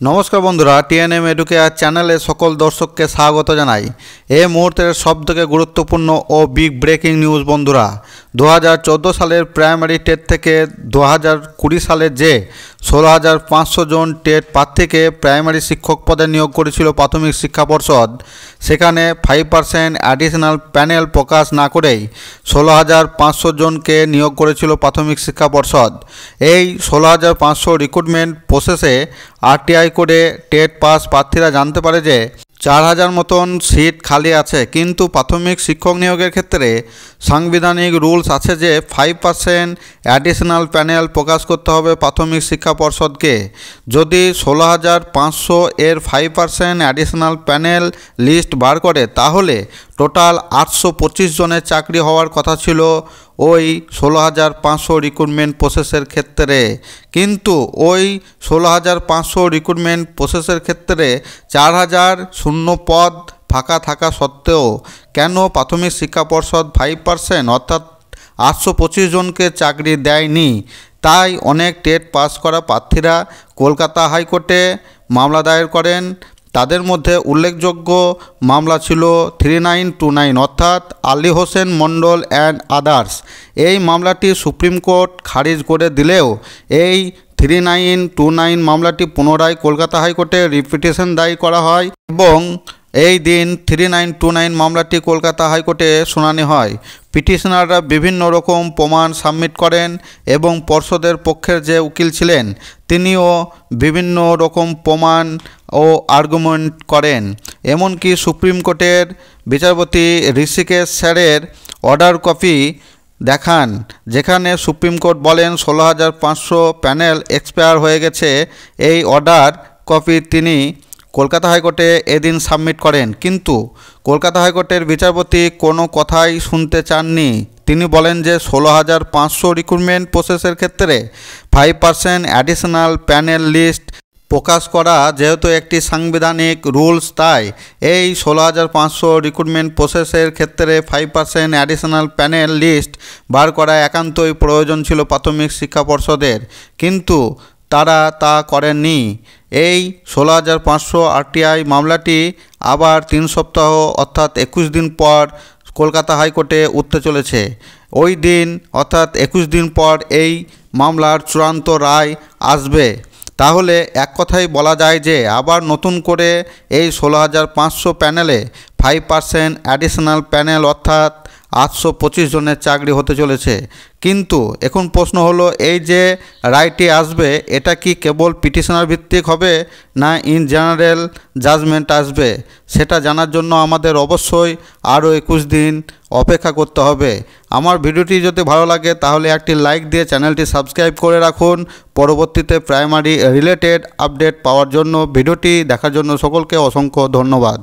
নমস্কার বন্ধুরা, TNM educare চ্যানেলে সকল দর্শককে স্বাগত জানাই। এই মুহূর্তের সবথেকে গুরুত্বপূর্ণ ও বিগ ব্রেকিং নিউজ বন্ধুরা, 2014 সালের প্রাইমারি টেট থেকে 2020 সালে যে 16,500 জন টেট প্রার্থীকে প্রাইমারি শিক্ষক পদে নিয়োগ করেছিল প্রাথমিক শিক্ষা পর্ষদ, সেখানে 5% অ্যাডিশনাল প্যানেল প্রকাশ না করেই 16,500 জনকে নিয়োগ করেছিল প্রাথমিক শিক্ষা পর্ষদ। এই 16,500 রিক্রুটমেন্ট প্রসেসে আরটিআই করে টেট পাস প্রার্থীরা জানতে পারে যে 4,000 মতন সিট খালি আছে, কিন্তু প্রাথমিক শিক্ষক নিয়োগের ক্ষেত্রে সাংবিধানিক রুলস আছে যে 5% অ্যাডিশনাল প্যানেল প্রকাশ করতে হবে প্রাথমিক শিক্ষা পর্ষদকে। যদি 16,500 এর 5% অ্যাডিশনাল প্যানেল লিস্ট বার করে, তাহলে টোটাল 825 জনের চাকরি হওয়ার কথা ছিল ওই 16,500 রিক্রুটমেন্ট প্রসেসের ক্ষেত্রে। কিন্তু ওই 16,500 রিক্রুটমেন্ট প্রসেসের ক্ষেত্রে 4,000 শূন্য পদ ফাঁকা থাকা সত্ত্বেও কেন প্রাথমিক শিক্ষা পর্ষদ 5% অর্থাৎ 825 জনকে চাকরি দেয়নি? তাই অনেক টেট পাস করা প্রার্থীরা কলকাতা হাইকোর্টে মামলা দায়ের করেন। তাদের মধ্যে উল্লেখযোগ্য মামলা ছিল 3929 অর্থাৎ আলী হোসেন মণ্ডল অ্যান্ড আদার্স। এই মামলাটি সুপ্রিম কোর্ট খারিজ করে দিলেও এই 3929 মামলাটি পুনরায় কলকাতা হাইকোর্টে রিপিটিশন দায়ের করা হয় এবং এই দিন 3929 মামলাটি কলকাতা হাইকোর্টে শুনানি হয়। পিটিশনাররা বিভিন্ন রকম প্রমাণ সাবমিট করেন এবং পর্ষদের পক্ষের যে উকিল ছিলেন তিনিও বিভিন্ন রকম প্রমাণ ও আর্গুমেন্ট করেন। এমনকি সুপ্রিম কোর্টের বিচারপতি ঋষিকেশ স্যারের অর্ডার কপি দেখান, যেখানে সুপ্রিম কোর্ট বলেন 16,500 প্যানেল এক্সপায়ার হয়ে গেছে। এই অর্ডার কপি তিনি কলকাতা হাইকোর্টে এদিন সাবমিট করেন, কিন্তু কলকাতা হাইকোর্টের বিচারপতি কোনো কথাই শুনতে চাননি। তিনি বলেন যে 16,500 রিক্রুটমেন্ট প্রসেসের ক্ষেত্রে 5% অ্যাডিশনাল প্যানেল লিস্ট প্রকাশ করা যেহেতু একটি সাংবিধানিক রুলস, তাই এই 16,500 রিক্রুটমেন্ট প্রসেসের ক্ষেত্রে 5% অ্যাডিশনাল প্যানেল লিস্ট বার করা একান্তই প্রয়োজন ছিল প্রাথমিক শিক্ষা পর্ষদের, কিন্তু তারা তা করেননি। এই 16,500 আরটিআই মামলাটি আবার 3 সপ্তাহ অর্থাৎ 21 দিন পর কলকাতা হাইকোর্টে উঠতে চলেছে। ওই দিন অর্থাৎ 21 দিন পর এই মামলার চূড়ান্ত রায় আসবে। তাহলে এক কথাই বলা যায় যে আবার নতুন করে এই 16,500 প্যানেলে 5% অ্যাডিশনাল প্যানেল অর্থাৎ 825 জনের চাকরি হতে চলেছে। কিন্তু এখন প্রশ্ন হলো, এই যে রায়টি আসবে এটা কি কেবল পিটিশনার ভিত্তিক হবে না ইন জেনারেল জাজমেন্ট আসবে? সেটা জানার জন্য আমাদের অবশ্যই আরও 21 দিন অপেক্ষা করতে হবে। আমার ভিডিওটি যদি ভালো লাগে তাহলে একটি লাইক দিয়ে চ্যানেলটি সাবস্ক্রাইব করে রাখুন। পরবর্তীতে প্রাইমারি রিলেটেড আপডেট পাওয়ার জন্য ভিডিওটি দেখার জন্য সকলকে অসংখ্য ধন্যবাদ।